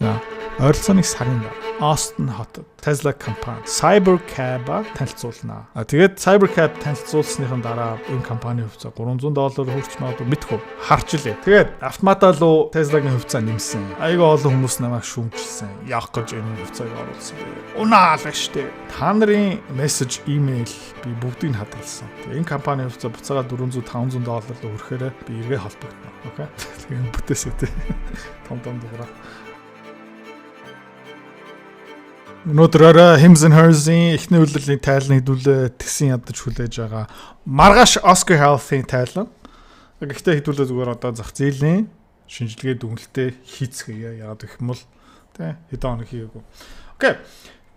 За ойролцоогоо сарын Austin хотод Tesla компани Cybercab танилцуулна. Тэгээд Cybercab танилцуулсныхан дараа энэ компани хувьцаа $300 хүрч магадгүй мэдгүй харж илээ. Тэгээд автоматаа руу Tesla-гийн хувьцаа нэмсэн. Айгаа олон хүмүүс намайг шүүмжилсэн. Яах гэж энэ хувьцааг оруулсан бэ? Унаалаа штэ. Та нарын мессеж, имэйл би бүгдийг хадгалсан. Тэгээд энэ компани хувьцаа буцаага $400-500 руу хүрэхээр би эргээ холбогдно. Окей. Тэгээд бүтээсэй тэ. Том дуурай. Өнөөдөр Hims and Hers-ийн эхний үйлдвэрлэлийн тайлан хэдүүлээ тэгсэн ядаж хүлээж байгаа. Маргааш Oscar Health-ийн тайлан. Гэхдээ хэдүүлээ зүгээр одоо зах зээлийн шинжилгээ дүгнэлтээ хийцгээе. Яагаад гэх юм бол тэ хэдэн хоног хийгээгүй. Окей.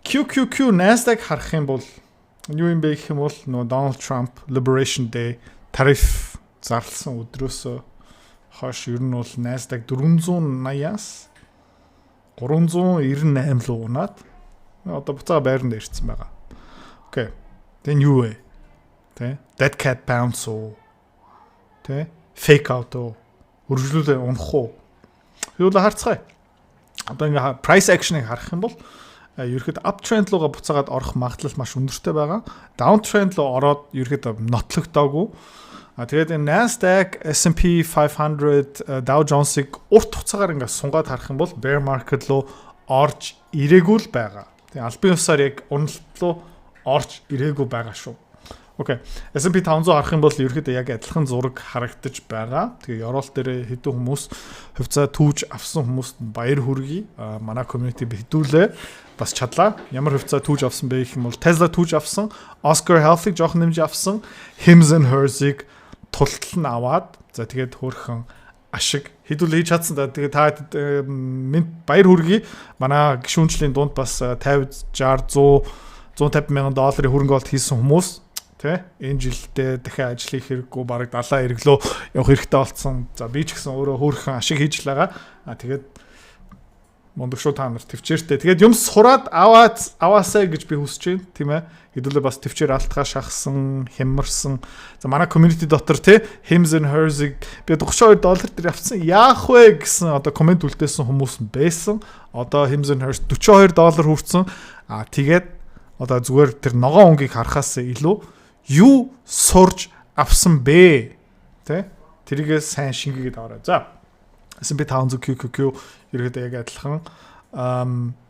QQQ Nasdaq харах юм бол юу юм бэ гэх юм бол нөгөө Donald Trump Liberation Day тариф зарласан өдрөөс хойш ер нь бол Nasdaq 480-аас 398 руу унаад одоо буцаага байранд ирсэн байгаа. Окей. Тэн юу вэ? Тэ? Dead cat bounce уу? Тэ? Fake out уу? Үргэлжлүүлээ унах уу? Юу л харцгаая. Одоо ингээ price action-ыг харах юм бол ерөөхдөө uptrend руугаа буцаагаад орох магадлал маш өндөртэй байгаа. Downtrend руу ороод ерөөхдөө нотлогдоогүй. Тэгээд энэ Nasdaq, S&P 500, Dow Jones-ыг урт хугацаагаар ингээ сунгаад харах юм бол bear market руу орж ирээгүй л байгаа. Тэгээ албан ёсоор яг уналт руу орж ирээгүй байгаа шүү. Окей. S&P 500 харах юм бол ерөөхдөө яг адилхан зураг харагдаж байгаа. Тэгээ Euroll дээр хэдэн хүмүүс хувьцаа түүж авсан хүмүүст баяр хүргэе. Манай community битүүлээ. Бас чадлаа. Ямар хувьцаа түүж авсан бэ гэх юм бол Tesla түүж авсан, Oscar Health-ыг жоохон нэмж авсан, Hims and Hers-ыг тултал нь аваад за тэгээд хөөрхөн ашиг хэдүүл хийж чадсан да. Тэгээд та минь баяр хүргэе. Манай гишүүнчлийн дунд бас 50, 60, 100, 150 мянган долларын хөрөнгө оолт хийсэн хүмүүс тий энэ жилдээ дахиад ажил хийх хэрэггүй бараг 70 эргэлөө явах хэрэгтэй болсон. За би ч гэсэн өөрөө хөөрхөн ашиг хийж л байгаа. Тэгээд мундаг шүү та нар төвчээртэй. Тэгээд юм сураад аваасаа гэж би хүсэж байна, тийм ээ. Хэдүүлээ бас төвчээр алтгаа шахсан, хямарсан. За манай community дотор тий Hims and Hers-ыг би $32 дээр авсан. Яах вэ гэсэн одоо комент үлдээсэн хүмүүс байсан. Одоо Hims and Hers $42 хүрсэн. Тэгээд одоо зүгээр тэр ногоон өнгийг харахаас илүү юу сурж авсан бэ? Тэ? Тэрийгээ сайн шингээгээд аваарай. За. S&P 500 QQQ ерөөдөө яг адилхан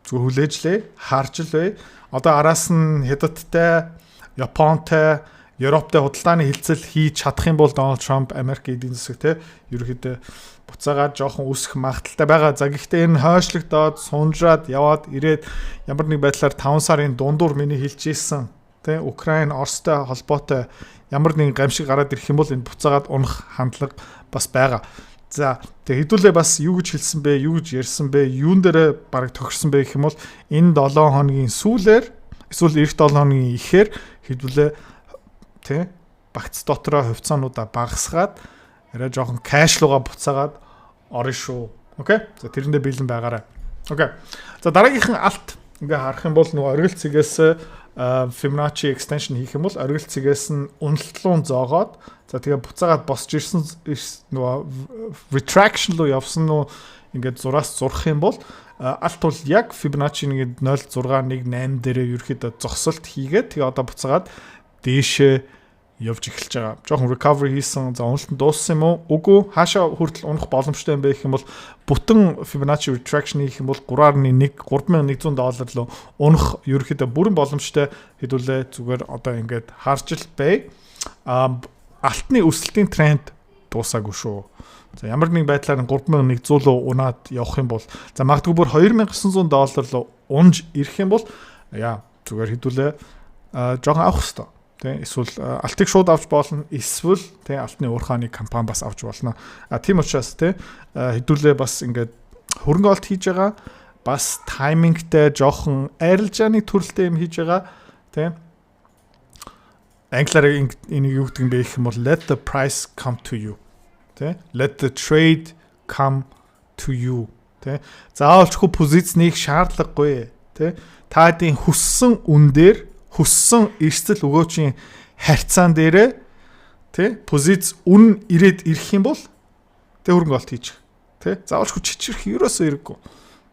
зүгээр хүлээжлээ, харж л бай. Одоо араас нь Хятадтай, Японтай, Европтой худалдааны хилцэл хийж чадах юм бол Donald Trump Америк эдийн засаг те ерөөдөө буцаагаад жоохон үсэх магадaltaй байгаа. За гэхдээ энэ хойшлогдоод сунжраад яваад ирээд ямар нэг байдлаар 5 сарын дундуур миний хэлжсэн те Украин Оростой холбоотой ямар нэгэн гамшиг гараад ирэх юм бол энэ буцаагаад унах хандлага бас байгаа. За тэг хэдүүлээ бас юу гэж хэлсэн бэ, юу гэж ярьсан бэ, юун дээр бараг тохирсон бэ гэх юм бол энэ 7 хоногийн сүүлээр эсвэл эх 7 хоногийн ихээр хэдүүлээ тий багц дотроо хувьцаануудаа багасгаад арай жоохон кэш руугаа буцаагаад орно шүү. Окей. За тэрэндээ бэлэн байгаарай. Окей. За дараагийнхан алт ингээ харах юм бол нөгөө оргил цэгээс Fibonacci extension хийх юм бол оргил цэгээс нь уналтлуун зоогоод за тэгээ буцаагаад босч ирсэн нөгөө retraction руу явсан нуу ингээд зураас зурх юм бол алт бол яг Fibonacci 0.618 дээрээ ерөөхдөө зогсолт хийгээд тэгээ одоо буцаагаад дээшээ явж эхэлж байгаа. Жохон recovery хийсэн. За уналт нь дууссан юм уу? Үгүй. Хаашаа хүртэл унах боломжтой юм бэ гэх юм бол бүтэн Fibonacci retraction хийх юм бол 3.1 $3,100 руу унах ерөөхдөө бүрэн боломжтой хэдүүлээ зүгээр одоо ингээд харж л бай. Алтны өсөлтийн тренд дуусаагүй шүү. За ямар нэг байдлаар $3,100 руу унаад явах юм бол за магадгүй бүр $2,900 руу унж ирэх юм бол яа зүгээр хэдүүлээ жоохон авах хэрэгтэй. Тэ эсвэл алтыг шууд авч болно, эсвэл тэ алтны уурхааны компани бас авч болно. Тийм учраас тэ хэдүүлээ бас ингээд хөрөнгө олт хийж байгаа, бас таймингтэй жоохон арилжааны төрөлтэй юм хийж байгаа, тэ англиар энийг юу гэдэг юм бэ гэх юм бол let the price come to you. Тэ let the trade come to you. Тэ заавалчгүй позицнийг шаардлагагүй. Тэ таадын хүссэн үн дээр хүссэн эрсдэл өгөөчийн харьцаан дээрээ тий позиц үн ирээд ирэх юм бол тэг хөрөнгө олт хийчих тий заавалчгүй чичрэх ерөөсөө хэрэггүй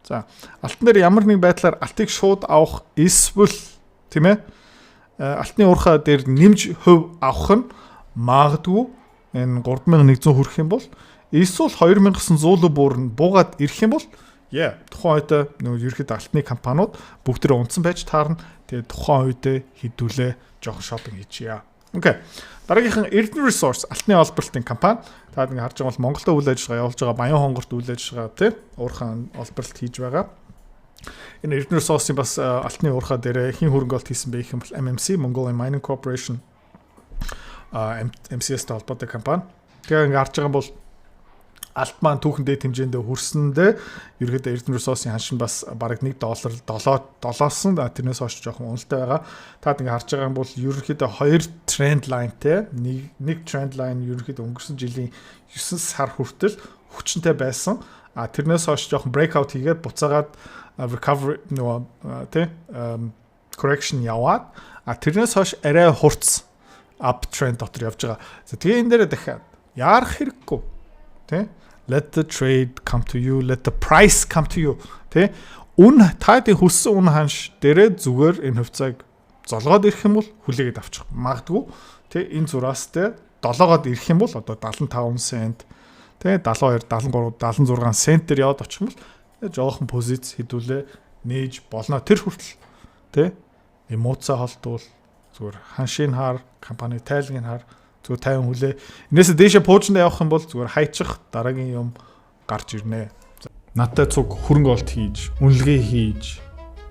За алтан дээр ямар нэг байдлаар алтыг шууд авах эсвэл тийм ээ алтны уурхай дээр нэмж хөв авах нь магадгүй энэ 3100 хүрэх юм бол эсвэл 2900 буурна буугаад ирэх юм бол тухайн үед нөгөө ерхэд алтны компаниуд бүгд тэрэ унтсан байж таарна. Тэгээд тухайн үед хідүүлээ жоохон шопинг хийчихье. Окей. Дараагийнхан Erden Resource алтны олборлтын компани. Та ингэ харж байгаа бол Монголд үйл ажиллагаа явуулж байгаа Баян хонгорт үйл ажиллагаа тийм уурхайн олборлт хийж байгаа. Энэ Erden Resource-ийн бас алтны уурхай дээр хэн хөрөнгө олт хийсэн бэ гэх юм бол MMC Mongolian Mining Corporation MCS-тэй холбоотой компани. Тэгээ ингэ харж байгаа бол алт маань түүхэн дэд хэмжээндээ хүрсэндээ ерөөдөө Erden Resource-ийн ханшин бас бараг $1 7-оос тэрнээс хойш жоохон уналтай байгаа. Та ингэ харж байгаа юм бол ерөөдөө 2 тренд лайнтэй нэг тренд лайн ерөөдөө өнгөрсөн жилийн 9 сар хүртэл хүчнтэй байсан. Тэрнээс хойш жоохон breakout хийгээд буцаагаад recovery correction яваад тэрнээс хойш арай хурц uptrend дотор явж байгаа. За тэгээ энэ дээр дахиад яарах хэрэггүй тий let the trade come to you, let the price come to you. Тэ? Таадын хүссэн үн ханш дээрээ зүгээр энэ хувьцааг золгоод ирэх юм бол хүлээгээд авчих. Магадгүй тэ энэ зураас тэ 7-оод ирэх юм бол одоо 75 цент тэ 72, 73, 76 центээр яваад очих юм бол жоохон позиц хідүүлээ нээж болно. Тэр хүртэл тэ эмоцаа холдвол зүгээр ханшийн хаар, компани тайлгийн хаар зүгээр 50 хүлээ. Инээсээ дээшээ пуужиндаа явах юм бол зүгээр хайчих дараагийн юм гарч ирнэ. Надтай цуг хөрөнгө олт хийж, үнэлгээ хийж,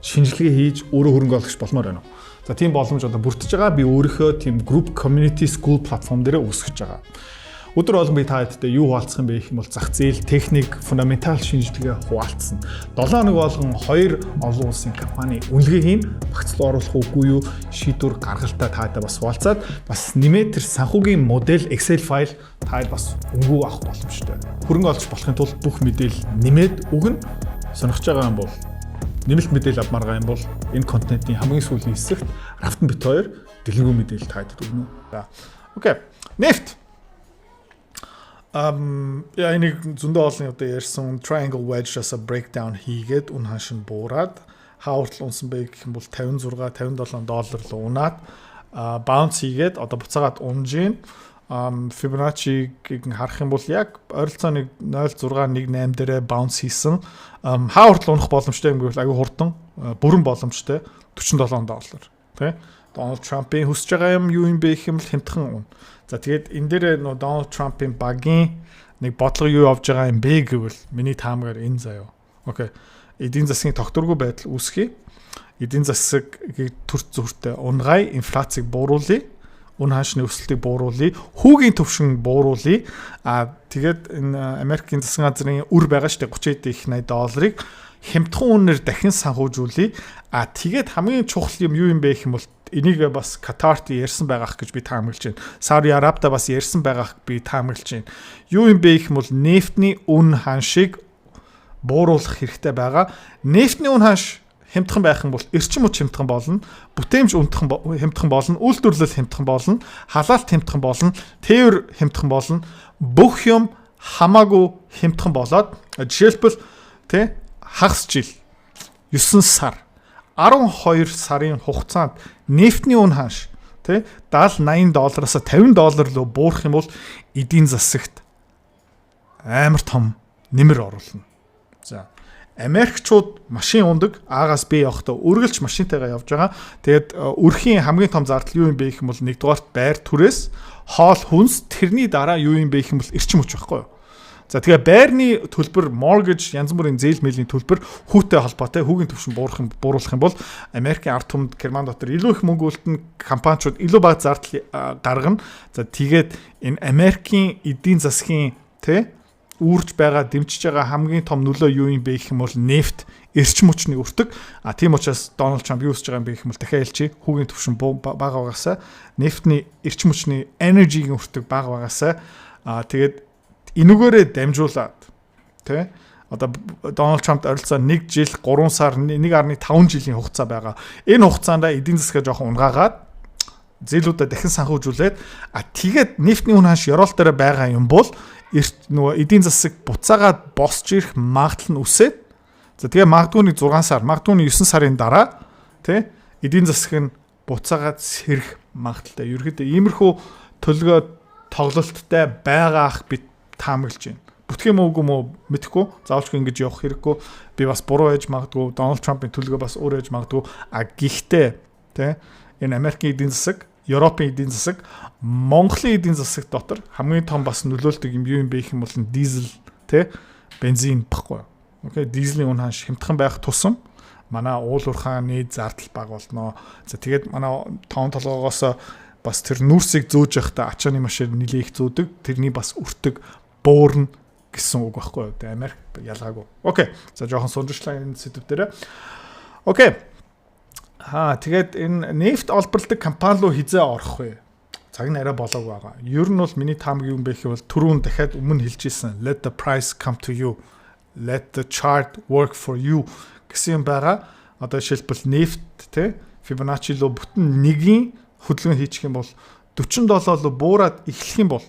шинжилгээ хийж өөрөө хөрөнгө олгох болмоор байна уу? За тийм боломж одоо бүрдэж байгаа. Би өөрийнхөө тийм group community school платформ дээр үүсгэж байгаа. Өдөр болгон би та хэдтэй юу хуваалцах юм бэ гэх юм бол зах зээл, техник, фундаментал шинжилгээ хуваалцсан. 7 хоног болгон 2 олон улсын компани үнэлгээ хийн, багцлал оруулах үгүй юу, шийдвэр гаргалтаа таадаа бас хуваалцаад бас нэмээд тэр санхүүгийн модель Excel файл таад бас өнгөө авах боломжтой. Хөрөнгө олж болохын тулд бүх мэдээлэл нэмээд өгнө. Сонирхож байгаа юм бол нэмэлт мэдээлэл авмаар байгаа юм бол энэ контентын хамгийн сүүлийн хэсэгт Рафтан бит 2 дэлгэрэнгүй мэдээлэл таадад өгнө. За. Окей. Нефт энийг зөндөө олон одоо ярьсан triangle wedge-аас breakdown хийгээд үн ханшин буураад хауртал унсан бэ гэх юм бол $56, $57 руу унаад bounce хийгээд одоо буцаагаад унж ийн Fibonacci-ийг харах юм бол яг ойролцоо 0.618 дээрээ bounce хийсэн хауртал унах боломжтой юм гэвэл аюу хурдан бүрэн боломжтой $47 тий Donald Trump-ийн хүсэж байгаа юм юу юм бэ гэх юм бол хямдхан унаа. За тэгээд энэ дээр нөө Donald Trump-ийн багийн нэг бодлого юу явж байгаа юм бэ гэвэл миний таамгаар энэ заяа. Окей. Эдийн засгийн тогтворгүй байдал үүсгэе. Эдийн засгийг төр зүртээ унгай, инфляцийг бууруулъя. Үн ханшны өсөлтийг бууруулъя. Хүүгийн төвшин бууруулъя. Тэгээд энэ Америкийн засгийн газрын үр байгаа штэ $38.80 хямдхан үнээр дахин санхүүжүүлъя. Тэгээд хамгийн чухал юм юу юм бэ гэх юм бол энийг бас Катарт ярьсан байгаах гэж би таамаглаж байна. Сауди Арабида бас ярьсан байгаах би таамаглаж байна. Юу юм бэ гэх юм бол нефтний үн ханшийг бууруулах хэрэгтэй байгаа. Нефтний үн ханш хямдхан байх юм бол эрчим хүч хямдхан болно, бүтээмж хямдхан болно, үйлдвэрлэл хямдхан болно, халаалт хямдхан болно, тээвэр хямдхан болно. Бүх юм хамаагүй хямдхан болоод жишээлбэл тэ хагас жил 9 сар 12 сарын хугацаанд нефтний үн ханш тий $70-80-аас $50 руу буурах юм бол эдийн засагт амар том нэмэр оруулна. За Америкчууд машин ундаг А-гаас Б явахдаа үргэлж машинтайгаа явж байгаа. Тэгээд өрхийн хамгийн том зардал юу юм бэ гэх юм бол нэгдүгээрт байр түрээс хоол хүнс тэрний дараа юу юм бэ гэх юм бол эрчим хүч байхгүй юу? За тэгээ байрны төлбөр mortgage янз бүрийн зээл мэлийн төлбөр хүүтэй холбоотой хүүгийн төвшин бууруулах юм бол Америкийн ард түмэнд Герман дотор илүү их мөнгө үлдэн компаниуд илүү бага зардал гаргана. За тэгээд энэ Америкийн эдийн засгийн үүрж байгаа дэмжиж байгаа хамгийн том нөлөө юу юм бэ гэх юм бол нефт эрчим хүчний өртөг. Тийм учраас Дональд Трамп юу хийж байгаа юм бэ гэх юм бол дахиад хэлчихье. Хүүгийн төвшин бага багасаа нефтний эрчим хүчний энержигийн өртөг бага багасаа тэгээд энүүгээрээ дамжуулаад тий одоо Дональд Трампт ойролцоо 1 жил 3 сар 1.5 жилийн хугацаа байгаа. Энэ хугацаанд эдийн засгаа жоохон унгаагаад зээлүүдэд дахин санхүүжүүлээд тэгээд нефтний үн ханш ёроол дээр байгаа юм бол нөгөө эдийн засаг буцаагаад босч ирэх магадлал нь үсээд За тэгээ магадгүй нэг 6 сар, магадгүй нэг 9 сарын дараа тий эдийн засаг нь буцаагаад сэрэх магадaltaй. Ерөнхийдөө иймэрхүү төлгөө тоглолттой байгаах бид таамаглаж байна. Бүтэх юм уугүй мó мэдэхгүй. Заавалчгүй ингэж явах хэрэггүй. Би бас буруу байж магадгүй. Дональд Трампын төлгөө бас өөр байж магадгүй. Гэхдээ тий энэ Америкийн эдийн засаг, Европын эдийн засаг, Монголын эдийн засаг дотор хамгийн том бас нөлөөлдөг юм юу юм бэ гэх юм бол дизель тий бензин баггүй. Окей, дизелийн үн ханш хямдхан байх тусам манай уул уурхааны зардал бага болно. За тэгээд манай тоон толгоогоос бас тэр нүрсийг зөөж явахдаа ачааны машин нэлээ их зөөдөг. Тэрний бас өртөг буурна гэсэн үг байхгүй юу? Америк ялгаагүй. Окей. За жоохон сунжирчлаа энэ сэдв дээр. Окей. Тэгээд энэ нефт олборладаг компани руу хизээ орох вэ? Цаг нь арай болоог байгаа. Ер нь бол миний таамаг юм бэ гэвэл түрүүн дахиад өмнө хэлжсэн. Let the price come to you. Let the chart work for you гэсэн юм байгаа. Одоо жишээлбэл нефт те Fibonacci руу бүтэн нэгийн хөдөлгөөн хийчих юм бол $40 руу буураад эхлэх юм бол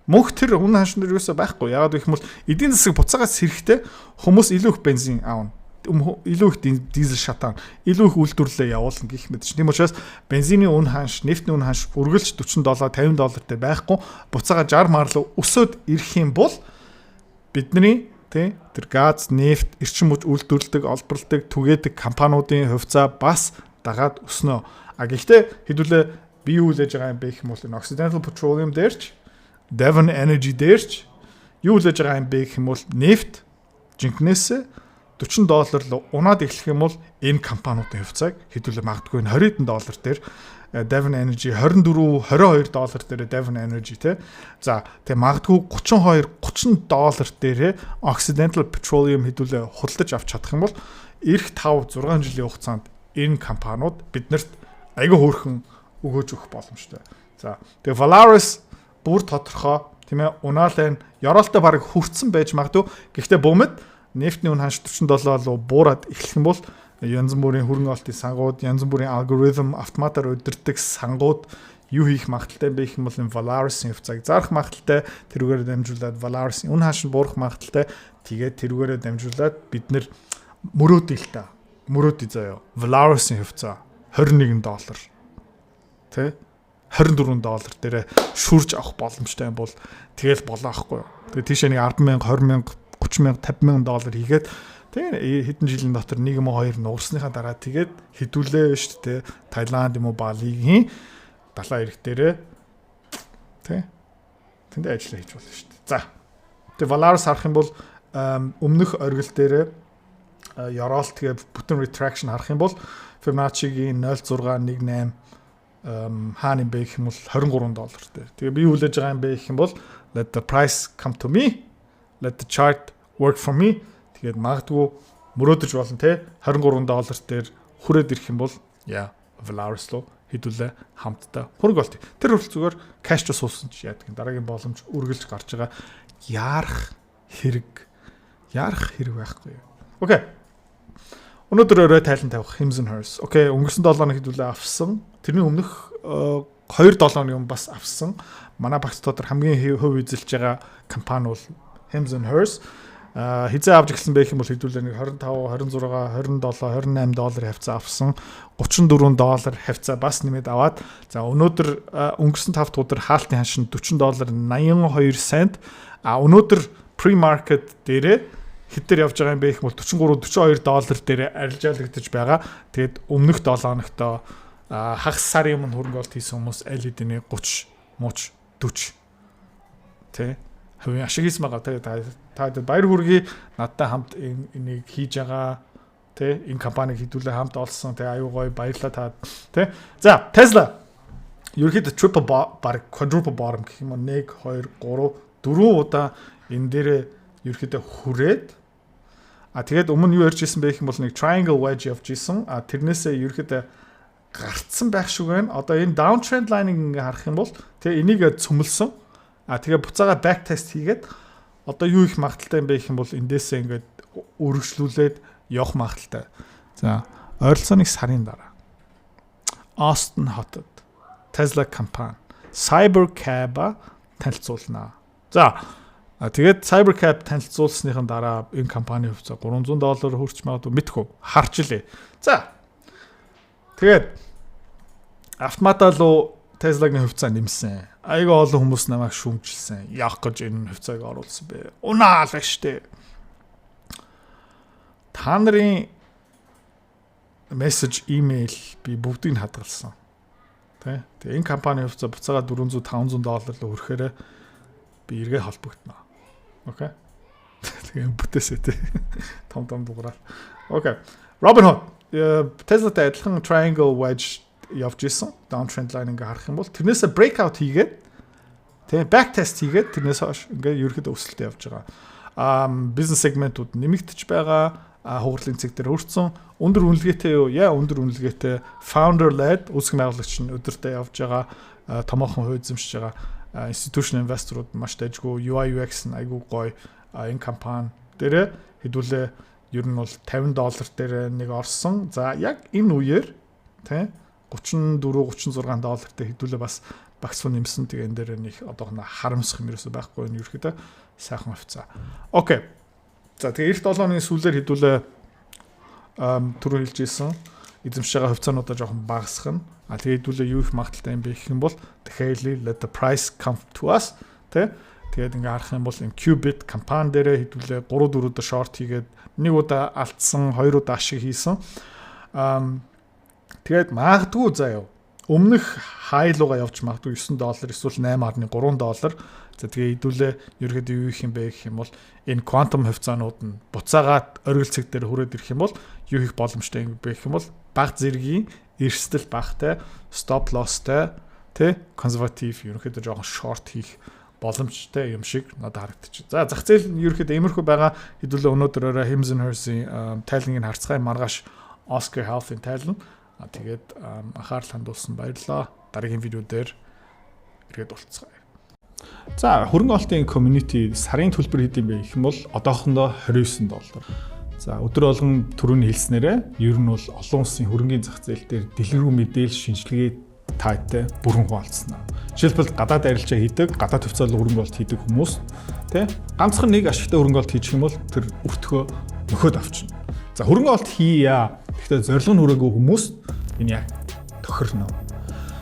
мөнх тэр үнэ ханшин дээр юусаа байхгүй. Яагаад гэх юм бол эдийн засаг буцаагаас сэрэхтэй хүмүүс илүү их бензин аавна. Илүү их дизель шатаан, илүү их үйлдвэрлэлээ явуулна гэх мэт чинь. Тийм учраас бензиний үн ханш, нефтний үн ханш үргэлж $40, $50 дээр байхгүй. Буцаага 60 марлуу өсөд ирэх юм бол бидний тэр газ, нефт, эрчим хүч үйлдвэрлэдэг, олборлдог, түгээдэг компаниудын хувьцаа бас дагаад өснө. Гэхдээ хэдүүлээ би юу хэлж байгаа юм бэ гэх юм бол энэ Occidental Petroleum дээрч, Devon Energy дээрч юу хэлж байгаа юм бэ гэх юм бол нефт жинкнээсээ $40 руу унаад эхлэх юм бол энэ компаниудын хувьцааг хэдүүлээ магадгүй $20 дээр Devon Energy $22 дээр Devon Energy те. За тэгээ магадгүй $30 дээр Occidental Petroleum хэдүүлээ худалдаж авч чадах юм бол эх 5-6 жилийн хугацаанд энэ компаниуд биднэрт аягүй хөөрхөн өгөөж өгөх боломжтой. За тэгээ Valaris бүр тодорхой тийм ээ унаалын ёроолтой баг хүрсэн байж магадгүй. Гэхдээ бөмбөд нефтний үн ханш $40 руу буураад эхлэх юм бол янз бүрийн хөрөнгө оолтын сангууд, янз бүрийн алгоритм, автоматар удирдах сангууд юу хийх магадaltaй бэ гэх юм бол энэ Valaris-ийн хувьцааг зарах магадaltaй, тэрүүгээр дамжуулаад Valaris-ийн үн ханш буурах магадaltaй. Тэгээд тэрүүгээр дамжуулаад бид нэр мөрөөдөө заяа. Valaris-ийн хувьцаа $21 тэ $24 дээр шүрж авах боломжтой бол тэгэл болоо ахгүй. Тэгээд тийшээ нэг 10,000, 20,000, 30,000, $50,000 хийгээд тэгээ хэдэн жилийн дотор 1-2 нуурсныхаа дараа тэгээд хідүүлээ шүү дээ. Таиланд юм уу Балигийн далайн эрэг дээрээ тэ тэндээ ажиллаа хийж болно шүү дээ. За. Тэгээ Valaris харах юм бол өмнөх оргил дээрээ ёроолт тэгээ бүтэн retraction харах юм бол Fibonacci-гийн 0.618 хаана юм бэ гэх юм бол $23 дээр. Тэгээ би юу хэлж байгаа юм бэ гэх юм бол let the price come to me. Let the chart work for me. Тэгээд магадгүй мөрөөдөж болно те $23 дээр хүрээд ирэх юм бол Valaris руу хэдүүлээ хамтдаа хөрөг болт. Тэр хүртэл зүгээр кэш ч суусан ч яадаг. Дараагийн боломж үргэлж гарч байгаа. Яарах хэрэг байхгүй юу. Окей. Өнөөдөр өрөө тайлан тавих Hims and Hers. Окей, өнгөрсөн 7 хоног хэдүүлээ авсан. Тэрний өмнөх 2-7 хоног бас авсан. Манай багц дотор хамгийн хөв эзэлж байгаа компани бол Hims and Hers. Хизээ авч эхэлсэн байх юм бол хэдүүлээ нэг 25, 26, 27, $28 хавцаа авсан. $34 хавцаа бас нэмээд аваад за өнөөдөр өнгөрсөн 5 дахь өдөр хаалтын ханш нь $40.82 цент. Өнөөдөр pre-market дээрээ хэдээр явж байгаа юм бэ гэх юм бол $43-42 дээрээ арилжаалагдаж байгаа. Тэгэд өмнөх 7 хоногтоо хагас сарын өмнө хөрөнгө оолт хийсэн хүмүүс аль хэдийн 30, 40 тэ хувийн ашиг хийсэн байгаа. Та баяр хүргэе. Надтай хамт энийг хийж байгаа тэ энэ компаниг хэдүүлээ хамт олсон тэ аюу гоё баярлалаа та тэ. За Tesla ерөөхдөө triple bar quadruple bottom гэх юм уу 1 2 3 4 удаа энэ дээрээ ерөөхдөө хүрээд тэгээд өмнө юу ярьж исэн бэ гэх юм бол нэг triangle wedge явж исэн. Тэрнээсээ ерөөхдөө гарцсан байх шиг байна. Одоо энэ downtrend line-ыг ингээ харах юм бол тэ энийг цөмөлсөн. Тэгээ буцаага back test хийгээд одоо юу их магадaltaй юм бэ гэх юм бол эндээсээ ингээд өргөжлүүлээд явах магадaltaй. За ойролцооныг сарын дараа Austin хотод Tesla компани Cybercab танилцуулнаа. За Тэгээд CyberCap танилцуулсныхан дараа энэ компани хувьцаа $300 хүрч магадгүй мэдгүй харж илээ. За. Тэгээд автоматаа руу Tesla-гийн хувьцаа нэмсэн. Айгүй олон хүмүүс намайг шүүмжилсэн. Яах гэж энэ хувьцааг оруулсан бэ? Унаал штэ. Та нарын мессеж, имэйл би бүгдийг хадгалсан. Тэ? Тэгээ энэ компани хувьцаа буцаага $400-500 руу хүрэхээр би эргээ холбогдно. Окей. Тэгээ бүтээсэй тэ. Том дугаараа. Окей. Robinhood Tesla-тай адилхан triangle wedge явж исэн. Downtrend line ингээ харах юм бол тэрнээсээ breakout хийгээд тэгээ back test хийгээд тэрнээс хойш ингээ ерөөхдөө өсөлтөд явж байгаа. Бизнес сегментүүд нэмэгдэж байгаа. Хугарлын цэг дээр өрцөн өндөр үнэлгээтэй юу? Өндөр үнэлгээтэй founder led үүсгэн байгуулагч нь өдөртөө явж байгаа. Томоохон хувь эзэмшиж байгаа. Institutional investor-ууд маш дайггүй UI UX нь айгүй гоё энэ компани дээр хэдүүлээ ер нь бол $50 дээр нэг орсон. За яг энэ үеэр тий $34-36 дээр хэдүүлээ бас багцсан нэмсэн. Тэгээ энэ дээр нэг одоохоно харамсах юм ерөөсөй байхгүй энэ ерөөхдөө сайхан хувьцаа. Окей. За тэгээ 7 оны сүүлээр хэдүүлээ түрүү хэлж ийсэн эзэмшиж байгаа хувьцаануудаа жоохон багасгах нь. Тэгээ хэдүүлээ юу их магадaltaй юм бэ гэх юм бол дахиад let the price come to us тэ. Тэгээд ингээ харах юм бол энэ Qubit компани дээрээ хэдүүлээ 3-4 удаа short хийгээд нэг удаа алдсан, 2 удаа ашиг хийсэн. Тэгээд магадгүй заяа өмнөх хайлуугаа явж магадгүй $9 эсвэл $8.3. За тэгээ хэдүүлээ ерөөдөө юу их юм бэ гэх юм бол энэ quantum хувьцаанууд нь буцаагаад оргил цэг дээр хүрээд ирэх юм бол юу их боломжтой юм бэ гэх юм бол баг зэргийн эрсдэл багтай, stop lossтай, тэ консерватив ерөөдөө жоохон short хийх боломжтой юм шиг надад харагдчих. За зах зээл нь ерөөдөө иймэрхүү байгаа. Хэдүүлээ өнөөдөр Hims & Hers-ийн тайлангийг харцгаая маргааш Oscar Health-ийн тайлан. Тэгээд анхаарал хандуулсан баярлалаа. Дараагийн видео дээр ирээд уулзцгаая. За хөрөнгө олонтын community сарын төлбөр хэд юм бэ гэх юм бол одоохондоо $29. За өдөр болгон түрүүний хэлснээрээ ер нь бол олон улсын хөрөнгийн зах зээл дээр дэлгэрүү мэдээлэл шинжилгээ таатай бүрэн хуваалцсан. Жишээлбэл гадаад арилжаа хийдэг, гадаад хувьцаалал хөрөнгө олонт хийдэг хүмүүс тий ганцхан нэг ашигтай хөрөнгө олонт хийчих юм бол тэр өртгөө нөхөд авчна. За хөрөнгө олонт хийя. Гэхдээ зорилго нь хүрээгүй хүмүүс энэ яг тохирно.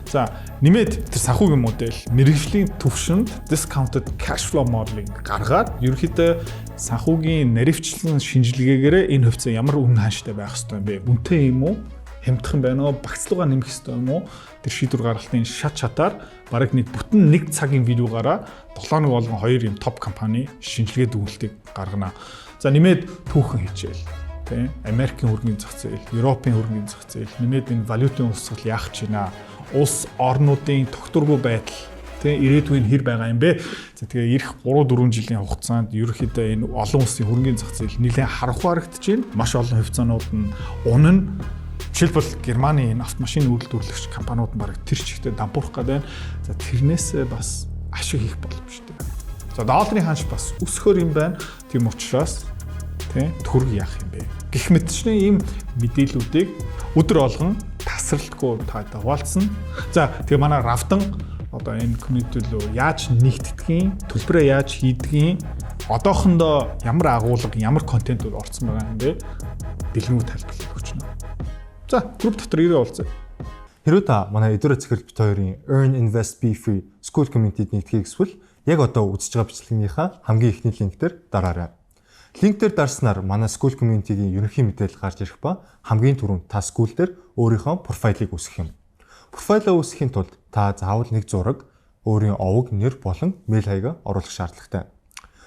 За нэмээд тэр санхүүгийн модель мэргэжлийн түвшинд discounted cash flow modeling гаргаад ерөнхийдөө санхүүгийн наривчлан шинжилгээгээр энэ хувьцаа ямар үнэ хааштай байх ёстой юм бэ? Үнэтэй юм уу? Хямдхан байна уу? Багцлуугаа нэмэх ёстой юм уу? Тэр шийдвэр гаргалтын шат шатаар бараг нэг бүтэн нэг цагийн видеогаараа 7 хоног болгон 2 юм топ компани шинжилгээ дүгнэлтийг гаргана. За нэмээд түүхэн хичээл тий Америкийн хөрөнгөний зах зээл, Европын хөрөнгөний зах зээл, нэмээд энэ валютын урсгал яах гэж байна? Улс орнуудын тогтворгүй байдал тий ирээдүйн хэр байгаа юм бэ? За тэгээ эх 3-4 жилийн хугацаанд ерөнхийдөө энэ олон улсын хөрөнгөний зах зээл нэлээд харанхуй харагдаж байна. Маш олон хувьцаанууд нь унана. Жишээлбэл Германы энэ автомашины үйлдвэрлэгч компаниуд нь бараг тэр чигтээ дампуурах гэдэг. За тэрнээс бас ашиг хийх боломжтой. За долларын ханш бас өсөхөр юм байна. Тийм учраас тий төгрөг яах юм бэ? Гэх мэтчний ийм мэдээллүүдийг өдөр болгон тасралтгүй таатай хуваалцсан. За тэгээ манай Равдан одоо энэ community руу яаж нэгтгэдгийг, төлбөрөө яаж хийдгийг, одоохондоо ямар агуулга, ямар контентууд орсон байгаа юм бэ? Дэлгэрэнгүй тайлбарлах өгч байна. За групп дотор ирээ уулзъя. Хэрвээ та манай Эдүрэ Цэцэрлэг бит хоёрын Earn Invest Be Free School Community-д нэгтгэхийг хүсвэл яг одоо үзэж байгаа бичлэгнийхаа хамгийн ихний линк дээр дараарай. Линк дээр дарснаар манай School Community-гийн ерөнхий мэдээлэл гарч ирэх ба хамгийн түрүүнд та school дээр өөрийнхөө профайлыг үүсгэх юм. Профайлаа үүсгэхийн тулд та заавал нэг зураг, өөрийн овог, нэр болон мэйл хаягаа оруулах шаардлагатай.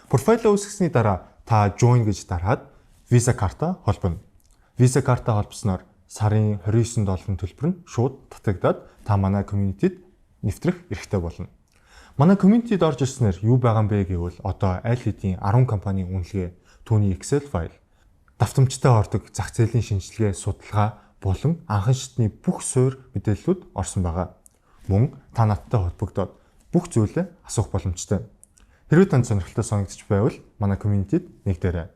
Профайлаа үүсгэсний дараа та join гэж дараад Visa карта холбоно. Visa карта холбосноор сарын $29 төлбөр нь шууд татагдаад та манай community-д нэвтрэх эрхтэй болно. Манай community-д орж ирснээр юу байгаа юм бэ гэвэл одоо аль хэдийн 10 компанийн үнэлгээ, түүний Excel файл, давтамжтай ордог зах зээлийн шинжилгээ, судалгаа болон анхан шатны бүх суурь мэдээллүүд орсон байгаа. Мөн та надтай холбогдоод бүх зүйлээ асуух боломжтой. Хэрвээ танд сонирхолтой санагдчих байвал манай community-д нэгдээрэй.